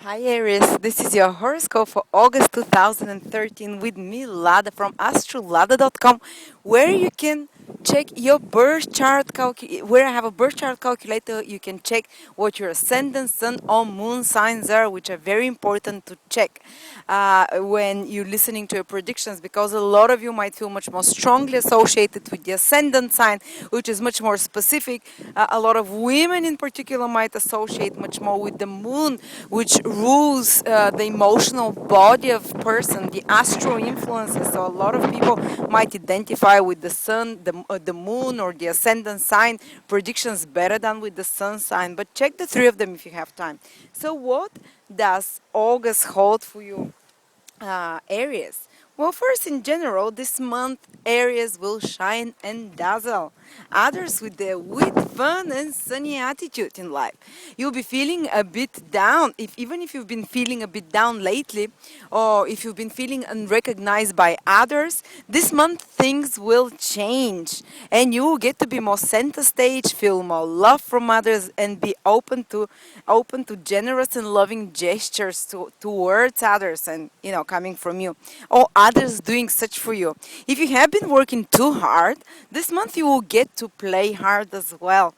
Hi Aries, this is your horoscope for August 2013 with me, Lada from Astrolada.com, where you can check your birth chart where I have a birth chart calculator. You can check what your ascendant, sun or moon signs are, which are very important to check when you're listening to your predictions, because a lot of you might feel much more strongly associated with the ascendant sign, which is much more specific. A lot of women in particular might associate much more with the moon, which rules the emotional body of person, the astro influences. So a lot of people might identify with the sun, the moon, or the ascendant sign predictions better than with the sun sign. But check the three of them if you have time. So what does August hold for you, Aries? Well, first, in general, this month Aries will shine and dazzle others with their wit, fun, and sunny attitude in life. You'll be feeling a bit down, even if you've been feeling a bit down lately, or if you've been feeling unrecognized by others. This month things will change, and you will get to be more center stage, feel more love from others, and be open to generous and loving gestures towards others, and coming from you, or others doing such for you. If you have been working too hard, this month you will get to play hard as well.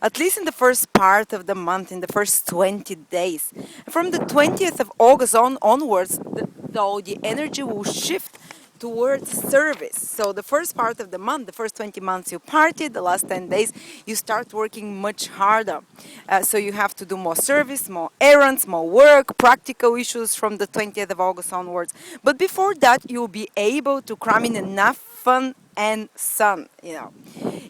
At least in the first part of the month, in the first 20 days. From the 20th of August onwards, though, the energy will shift towards service. So the first part of the month, the first 20 months you party, the last 10 days you start working much harder. So you have to do more service, more errands, more work, practical issues from the 20th of August onwards. But before that, you'll be able to cram in enough fun and sun.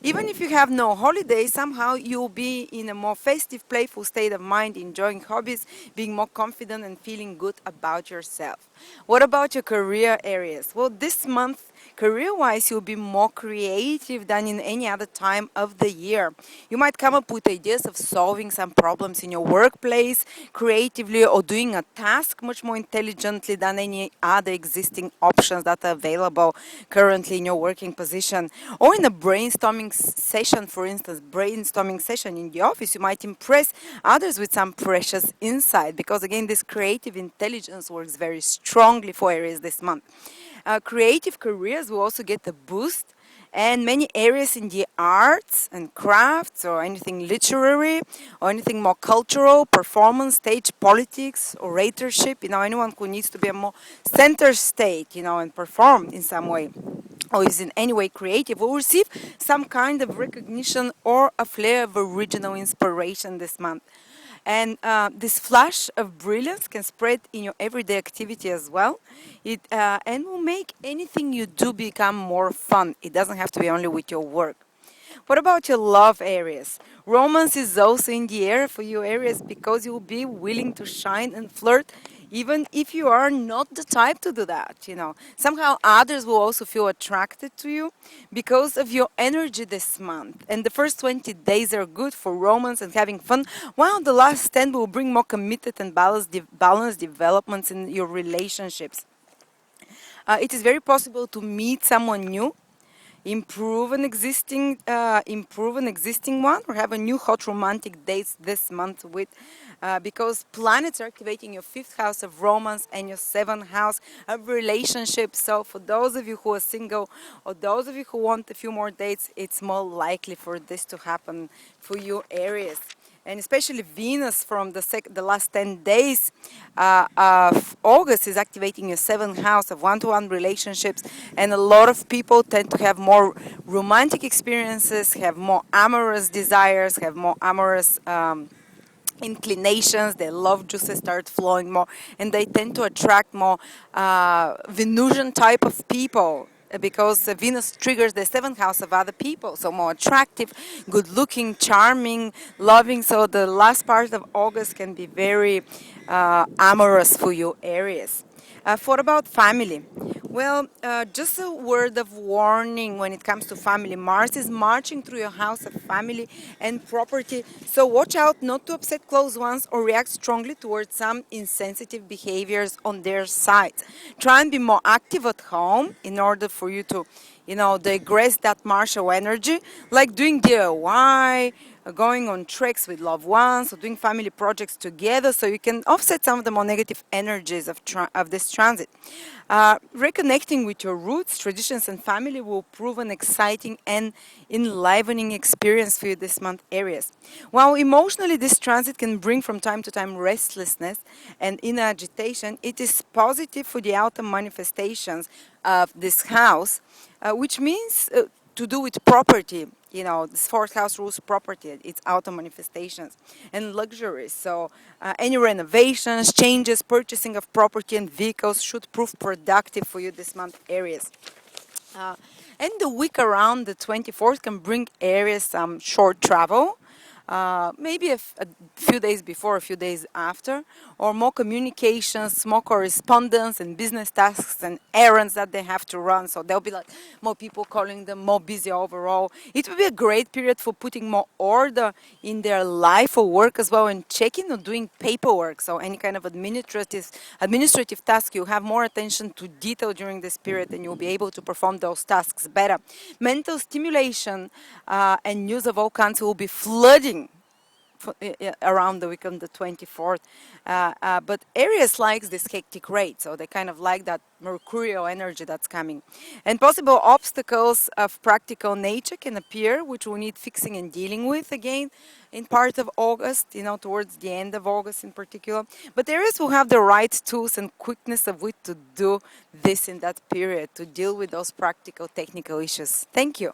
Even if you have no holiday, somehow you'll be in a more festive, playful state of mind, enjoying hobbies, being more confident and feeling good about yourself. What about your career areas? Well, this month, career-wise, you'll be more creative than in any other time of the year. You might come up with ideas of solving some problems in your workplace creatively, or doing a task much more intelligently than any other existing options that are available currently in your working position. Or in a brainstorming session, for instance, brainstorming session in the office, you might impress others with some precious insight, because again, this creative intelligence works very strongly for Aries this month. Creative careers will also get a boost, and many areas in the arts and crafts, or anything literary, or anything more cultural, performance, stage, politics, oratorship, anyone who needs to be a more center state, and perform in some way, or is in any way creative, will receive some kind of recognition or a flare of original inspiration this month. And this flash of brilliance can spread in your everyday activity as well. And will make anything you do become more fun. It doesn't have to be only with your work. What about your love areas? Romance is also in the air for you, Aries, because you will be willing to shine and flirt, even if you are not the type to do that. Somehow others will also feel attracted to you because of your energy this month. And the first 20 days are good for romance and having fun, while the last 10 will bring more committed and balanced developments in your relationships. It is very possible to meet someone new, improve an existing one, or have a new hot romantic dates this month with because planets are activating your fifth house of romance and your seventh house of relationships. So for those of you who are single, or those of you who want a few more dates, it's more likely for this to happen for you, Aries. And especially Venus, from the last 10 days of August, is activating your seventh house of one-to-one relationships. And a lot of people tend to have more romantic experiences, have more amorous desires, have more amorous inclinations. Their love juices start flowing more, and they tend to attract more Venusian type of people, because Venus triggers the seventh house of other people, so more attractive, good looking, charming, loving. So the last part of August can be very amorous for you, Aries. What about family? Well, just a word of warning when it comes to family. Mars is marching through your house of family and property, so watch out not to upset close ones or react strongly towards some insensitive behaviors on their side. Try and be more active at home in order for you to digress that martial energy, like doing DIY, going on treks with loved ones or doing family projects together, so you can offset some of the more negative energies of this transit. Reconnecting with your roots, traditions, and family will prove an exciting and enlivening experience for you this month, Aries. While emotionally this transit can bring from time to time restlessness and inner agitation, it is positive for the outer manifestations of this house, which means to do with property. You know, this fourth house rules property, its outer manifestations, and luxuries. So, any renovations, changes, purchasing of property and vehicles should prove productive for you this month, Aries. Uh, and the week around the 24th can bring Aries some short travel, maybe a few days before, a few days after, or more communications, more correspondence, and business tasks and errands that they have to run. So there'll be like more people calling them, more busy overall. It will be a great period for putting more order in their life or work as well, and checking or doing paperwork. So any kind of administrative task, you have more attention to detail during this period, and you'll be able to perform those tasks better. Mental stimulation and news of all kinds will be flooding around the week on the 24th. But Aries likes this hectic rate, so they kind of like that mercurial energy that's coming. And possible obstacles of practical nature can appear, which will need fixing and dealing with again in part of August, you know, towards the end of August in particular. But Aries will have the right tools and quickness of wit to do this in that period, to deal with those practical, technical issues. Thank you.